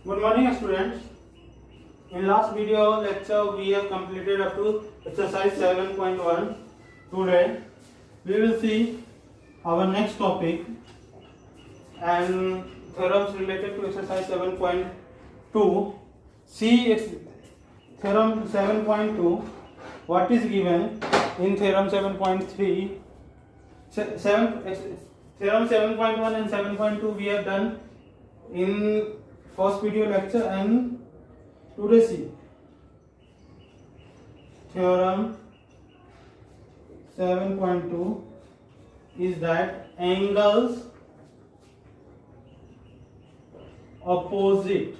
Good morning, students. In last video lecture, we have completed up to exercise 7.1. Today, we will see our next topic and theorems related to exercise 7.2. See theorem 7.2. What is given in theorem 7.3? Theorem 7.1 and 7.2 we have done in first video lecture, and today see theorem 7.2 is that angles opposite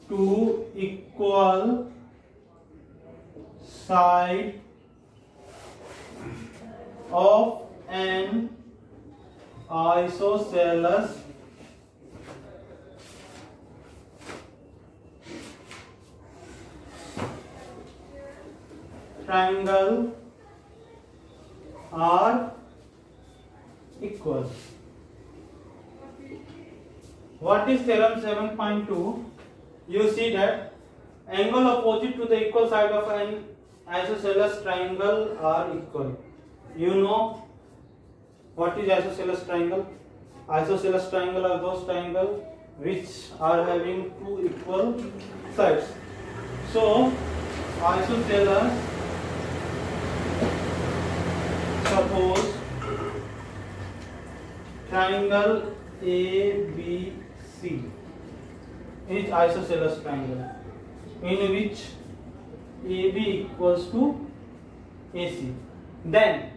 to equal side of an isosceles triangle are equal. What is theorem 7.2? You see that angle opposite to the equal side of an isosceles triangle are equal. You know what is isosceles triangle? Isosceles triangle are those triangles which are having two equal sides. So isosceles, suppose triangle ABC is isosceles triangle in which AB equals to AC. Then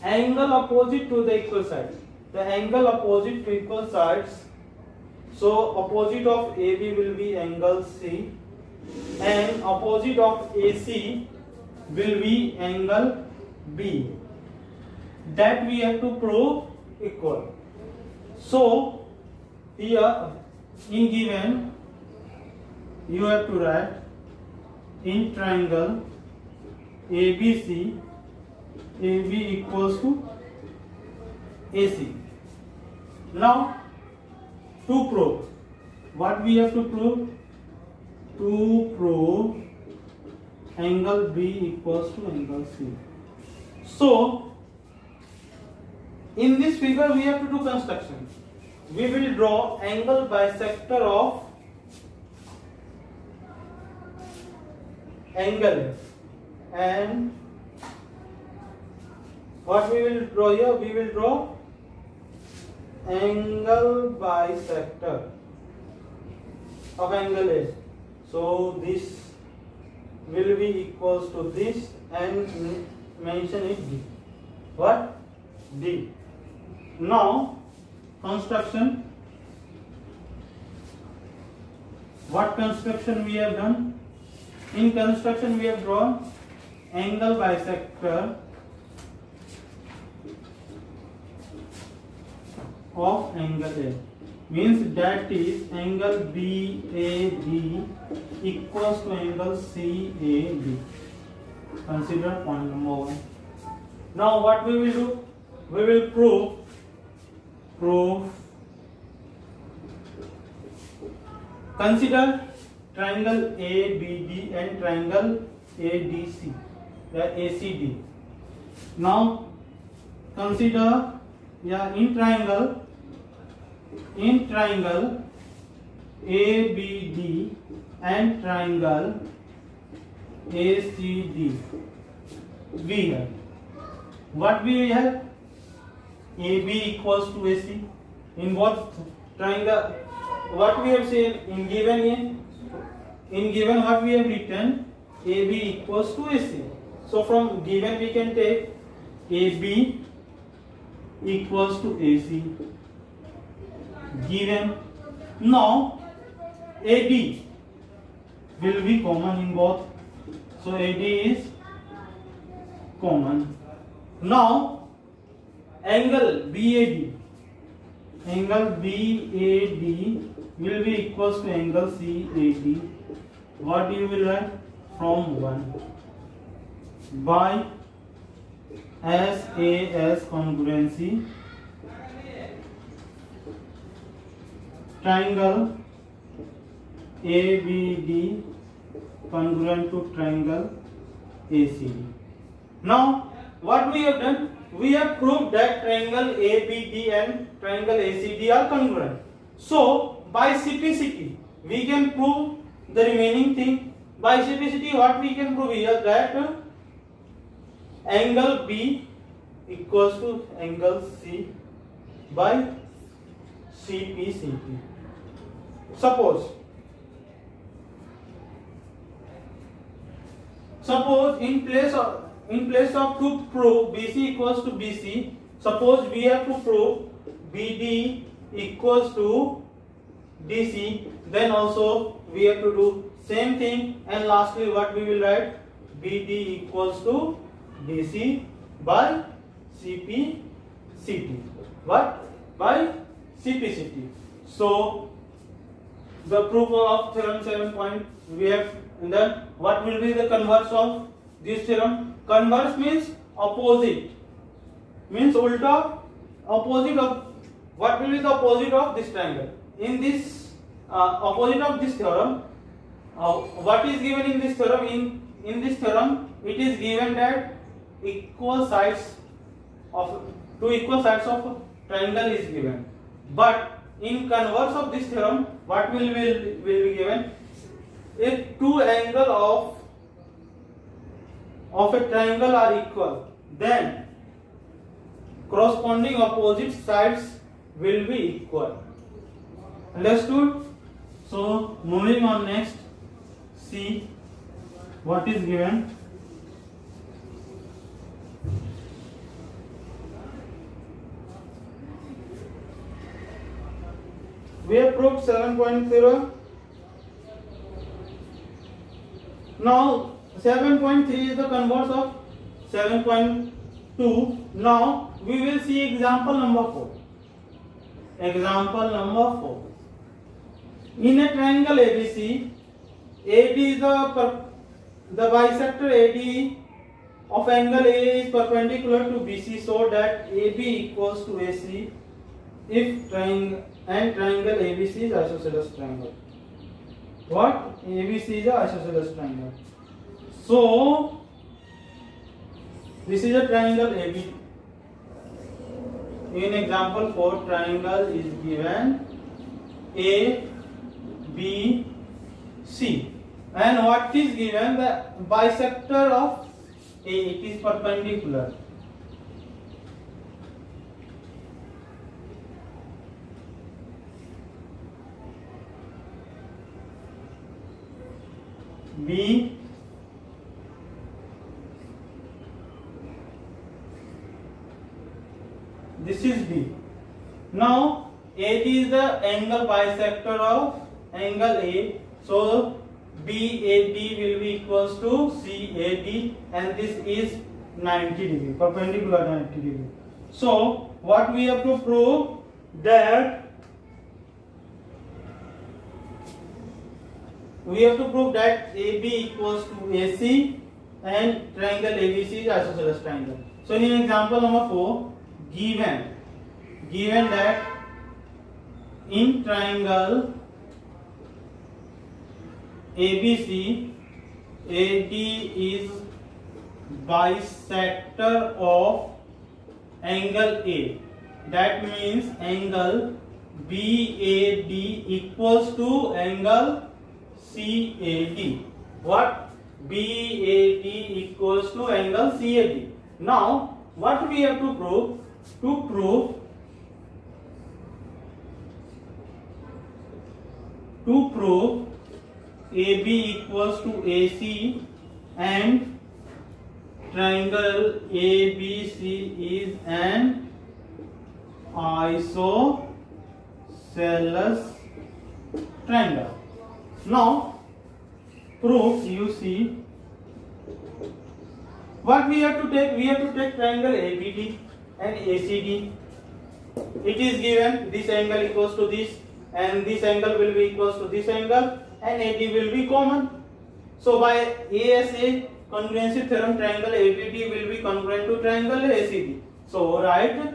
angle opposite to the equal sides. The angle opposite to equal sides. So opposite of AB will be angle C, and opposite of AC will be angle B. That we have to prove equal. So here in given you have to write in triangle ABC, AB equals to AC. Now to prove, what we have to prove? To prove angle B equals to angle C. So in this figure we have to do construction. We will draw angle bisector of angle, and what we will draw here? We will draw angle bisector of angle A. So this will be equals to this, and mention it D. What? D. Now construction. What construction we have done? In construction we have drawn angle bisector of angle A, means that is angle BAD equals to angle CAD. Consider point number 1. Now what we will do? We will prove consider triangle ABD and triangle ADC, the ACD. Now consider in triangle ABD and triangle ACD, we have what we have? AB equals to AC. In both triangle, what we have seen in given here? In given what we have written? AB equals to AC. So from given we can take AB equals to AC. Given. Now AD will be common in both. So AD is common. Now angle BAD will be equals to angle CAD. What you will write? From 1 by SAS congruency triangle ABD congruent to triangle ACD. Now what we have done, we have proved that triangle ABD and triangle ACD are congruent. So by simplicity we can prove the remaining thing. By simplicity what we can prove here, that angle B equals to angle C by CP. Suppose in place of to prove BC equals to BC, suppose we have to prove BD equals to DC, then also we have to do same thing, and lastly what we will write, BD equals to DC by CPCT. What? By CPCT. So the proof of theorem 7 point we have done. What will be the converse of this theorem? Converse means opposite, means ulta, opposite of, what will be the opposite of this triangle? In this opposite of this theorem, what is given in this theorem? In this theorem it is given that two equal sides of triangle is given. But in converse of this theorem, what will be given? If two angles of a triangle are equal, then corresponding opposite sides will be equal. Understood? So moving on, next see what is given. We have proved 7.0. Now 7.3 is the converse of 7.2. Now we will see example number 4. Example number 4. In a triangle ABC, AD is the bisector AD of angle A is perpendicular to BC, so that AB equals to AC if triangle ABC is isosceles triangle. What? ABC is a isosceles triangle. So this is a triangle AB. In example 4, triangle is given A, B, C, and what is given? The bisector of A, it is perpendicular. B, this is B. Now AD is the angle bisector of angle A, so BAD will be equals to CAD, and this is 90 degree, perpendicular 90 degree. So what we have to prove, that AB equals to AC and triangle ABC is isosceles triangle. So in example number 4, given that in triangle ABC, AD is bisector of angle A. That means angle BAD equals to angle CAD. What? BAD equals to angle CAD. Now what we have to prove? To prove AB equals to AC and triangle ABC is an isosceles triangle. Now proof, you see what we have to take. We have to take triangle ABD and ACD. It is given this angle equals to this, and this angle will be equals to this angle, and AD will be common. So by ASA congruency theorem, triangle ABD will be congruent to triangle ACD. So write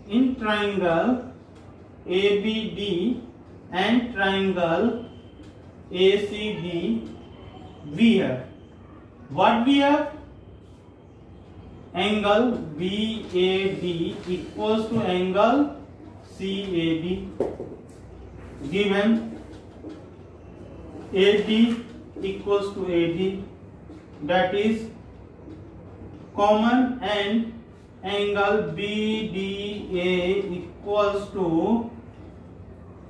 in triangle ABD and triangle ACD we have. What we have? Angle BAD equals to angle CAD. Given AD equals to AD, that is common, and angle BDA equals to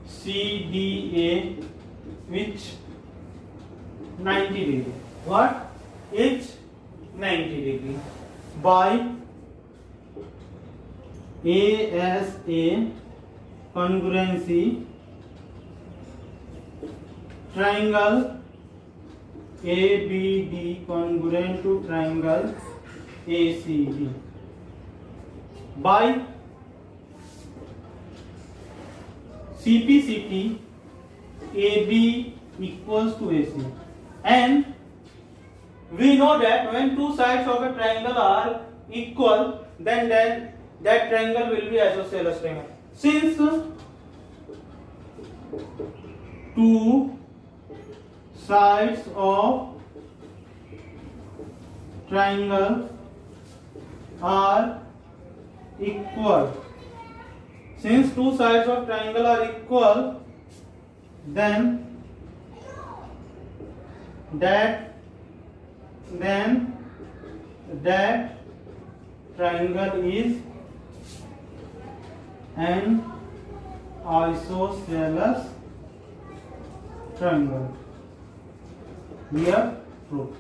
CDA, which 90 degree. What? It's 90 degree. By ASA congruency, triangle ABD congruent to triangle ACD. By CPCT, AB equals to AC. And we know that when two sides of a triangle are equal, then that triangle will be isosceles triangle. Since two sides of triangle are equal, since two sides of triangle are equal, then that triangle is an isosceles triangle. We have proved.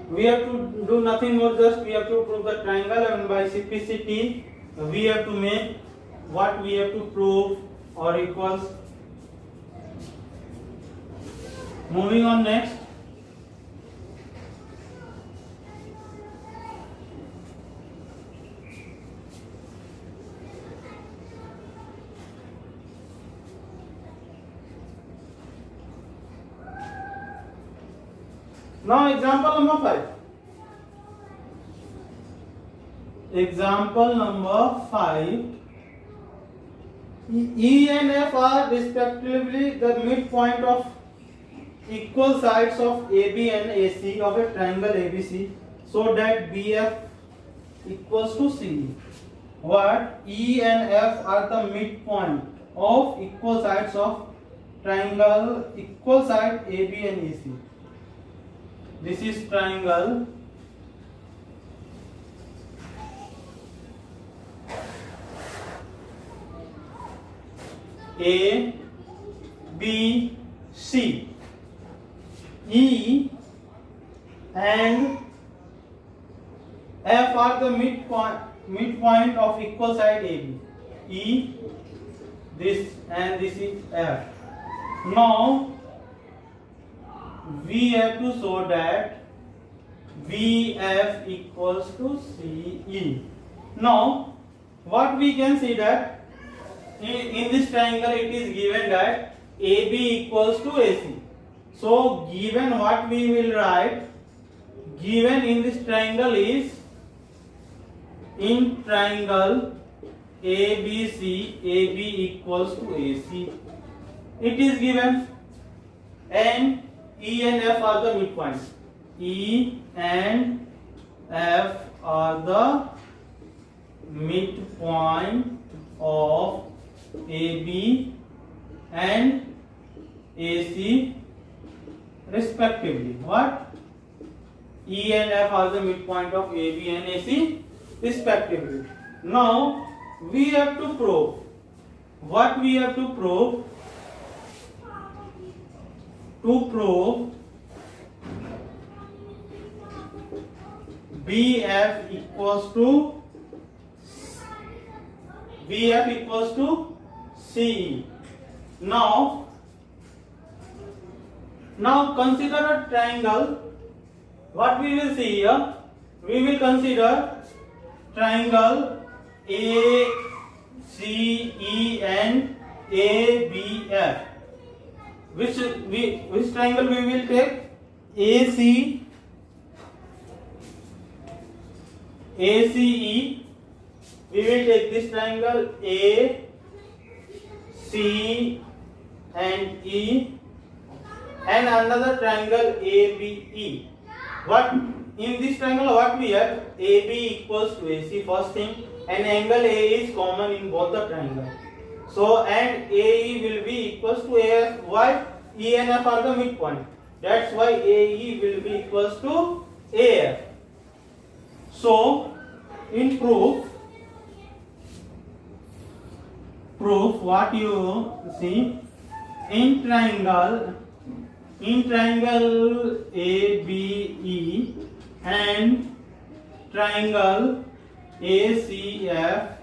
We have to do nothing more, just we have to prove the triangle, and by CPCT we have to make what we have to prove or equals. Moving on next. Now example number 5. Example number 5. E and F are respectively the midpoint of equal sides of AB and AC of a triangle ABC, so that BF equals to CE. What? E and F are the midpoint of equal sides of triangle, equal side AB and AC. This is triangle A, B, C. E and F are the midpoint of equal side AB. E, this, and this is F. Now we have to show that BF equals to CE. Now what we can see that in this triangle it is given that AB equals to AC. So given what we will write, given in this triangle is, in triangle ABC, AB equals to AC. It is given, and E and F are the midpoints. E and F are the midpoint of AB and AC respectively. What? E and F are the midpoint of AB and AC respectively. Now we have to prove. What we have to prove? To prove BF equals to CE. Now consider a triangle. What we will see here? We will consider triangle ACE and ABF. Which triangle we will take? ACE we will take this triangle A, C and E and another triangle ABE. What in this triangle what we have? AB equals to AC first thing, and angle A is common in both the triangle. So and AE will be equals to AF. Why? E and F are the midpoint. That's why AE will be equals to AF. So in proof what you see in triangle ABE and triangle ACF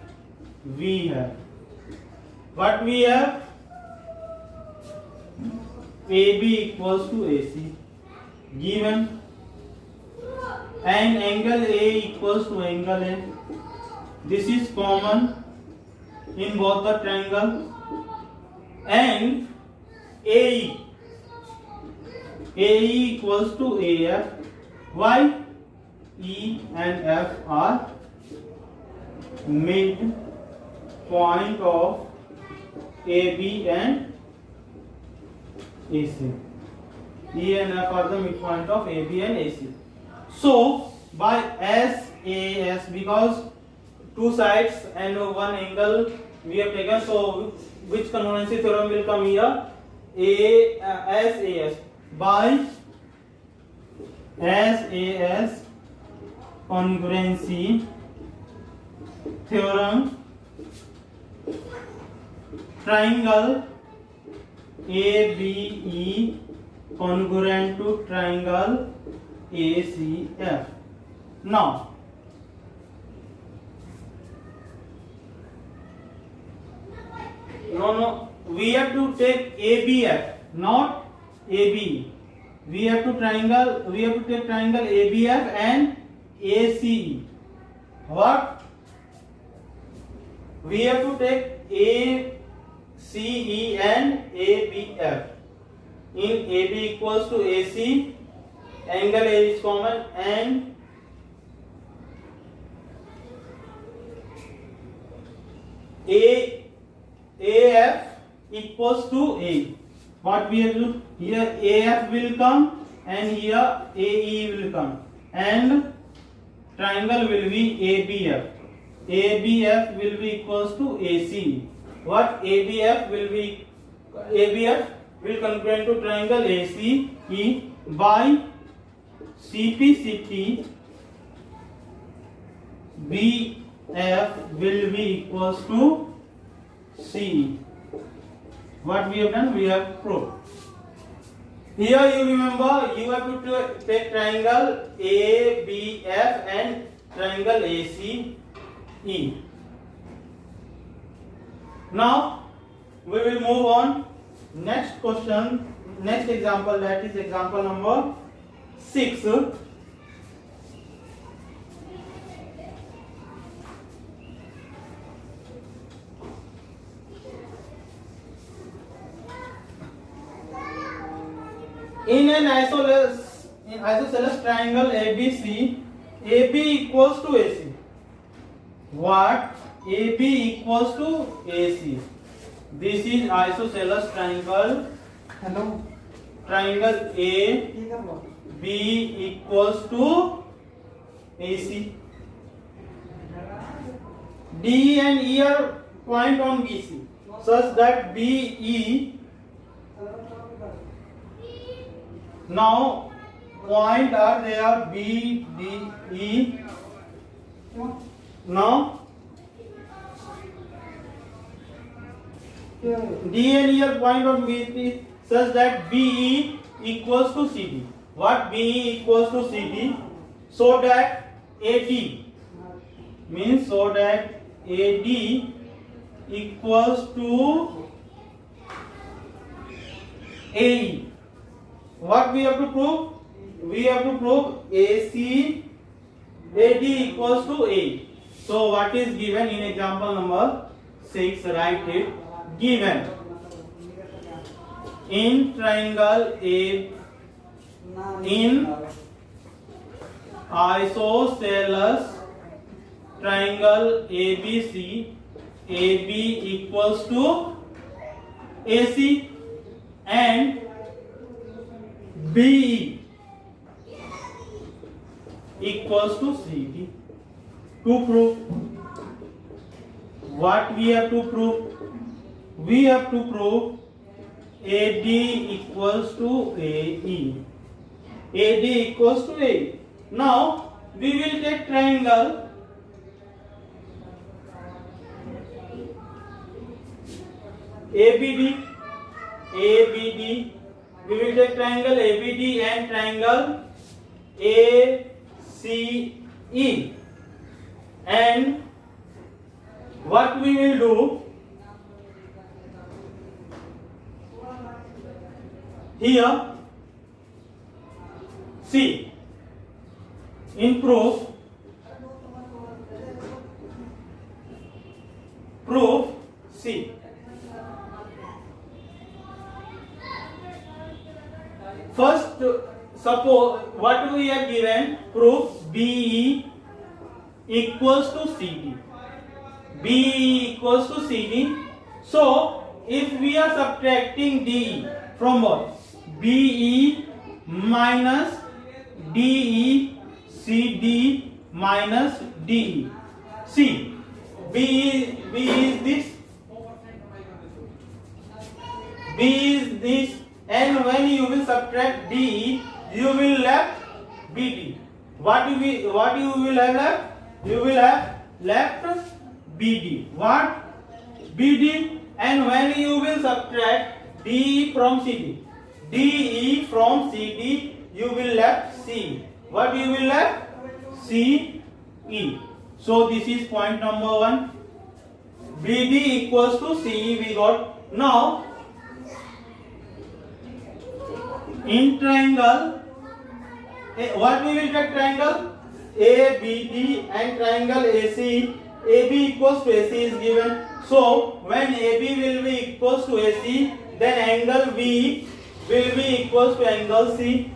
we have what we have AB equals to AC given and angle A equals to angle A. This is common in both the triangle and AE equals to AF. Why? E and F are mid point of AB and AC. E and F are the midpoint of AB and AC. So by SAS, because two sides and one angle we have taken, so which congruency theorem will come here? SAS. By SAS congruency theorem, triangle ABE congruent to triangle ACF. Now we have to take ABF, not ABE. We have to take triangle ABF and ACE. What? We have to take ACE and ABF. In AB equals to AC, angle A is common and AF equals to A. What we have to do here? AF will come and here AE will come and triangle will be ABF. ABF will be equals to AC. What? ABF will congruent to triangle ACE by CP BF will be equals to CE. What we have done? We have proved. Here you remember you have to take triangle ABF and triangle ACE. Now we will move on. Next question, next example, that is example number 6. In an isosceles triangle ABC, AB equals to AC. What? AB equals to AC. This is isosceles triangle. Hello. Triangle A B equals to AC. D and E are point on BC, such that BE. Now point are there B, D, E. Now D and E are point on BC such that BE equals to CD. What? BE equals to CD, so that AD means so that AD equals to AE. What we have to prove? We have to prove AC AD equals to A. So what is given in example number 6? Write it. Given in triangle A, in isosceles triangle ABC, AB equals to AC and BE equals to CD. To prove, what we have to prove? We have to prove AD equals to AE. AD equals to AE. Now we will take triangle ABD. ABD. We will take triangle ABD and triangle ACE. And what we will do here, see, in proof see, first suppose what we have given, proof BE equals to CD. BE equals to CD. So if we are subtracting DE from what? BE minus DE, CD minus DE. See, B is this, B is this, and when you will subtract DE, you will left BD. What you will have left? You will have left BD. What? BD. And when you will subtract DE from CD, DE from CD, you will left C. What you will left? CE. So this is point number 1. BD equals to CE we got. Now in triangle, what we will take triangle? ABD and triangle AC. AB equals to AC is given. So when AB will be equals to AC, then angle B will be equals to angle C.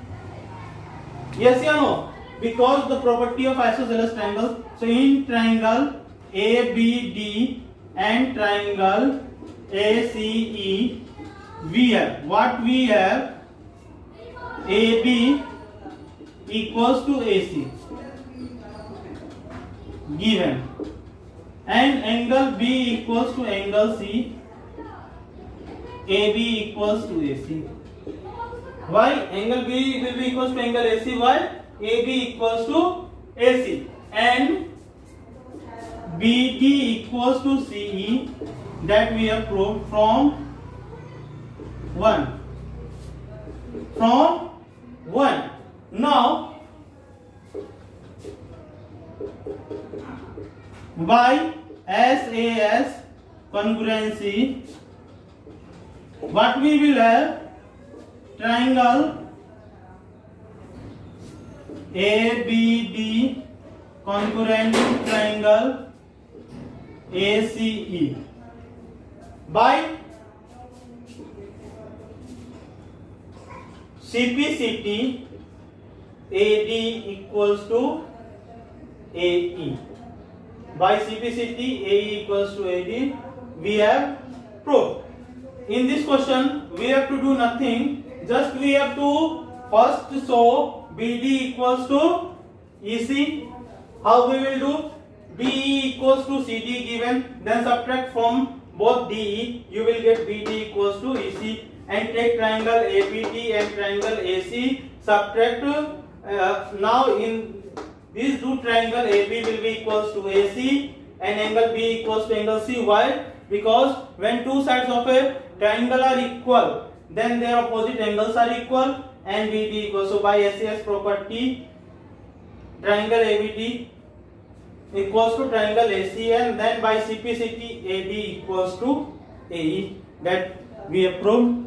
Yes or no? Because the property of isosceles triangle. So in triangle ABD and triangle ACE, we have what we have? AB equals to AC given, and angle B equals to angle C. AB equals to AC. Why? Angle B will be equals to angle AC. Why? AB equals to AC and BD equals to CE, that we have proved from 1. From 1. Now by SAS congruency, what we will have? Triangle ABD congruent to triangle ACE by CPCT AD equals to AE. By CPCT AE equals to AD, we have proved. In this question, we have to do nothing. Just we have to first show BD equals to EC. How we will do? BE equals to CD given, then subtract from both DE, you will get BD equals to EC, and take triangle ABD and triangle AC, subtract. Now in these two triangle AB will be equals to AC and angle B equals to angle C. Why? Because when two sides of a triangle are equal, then their opposite angles are equal and BD equals. So by SAS property, triangle ABD equals to triangle AC, and then by CPCT AD equals to AE, that we have proved.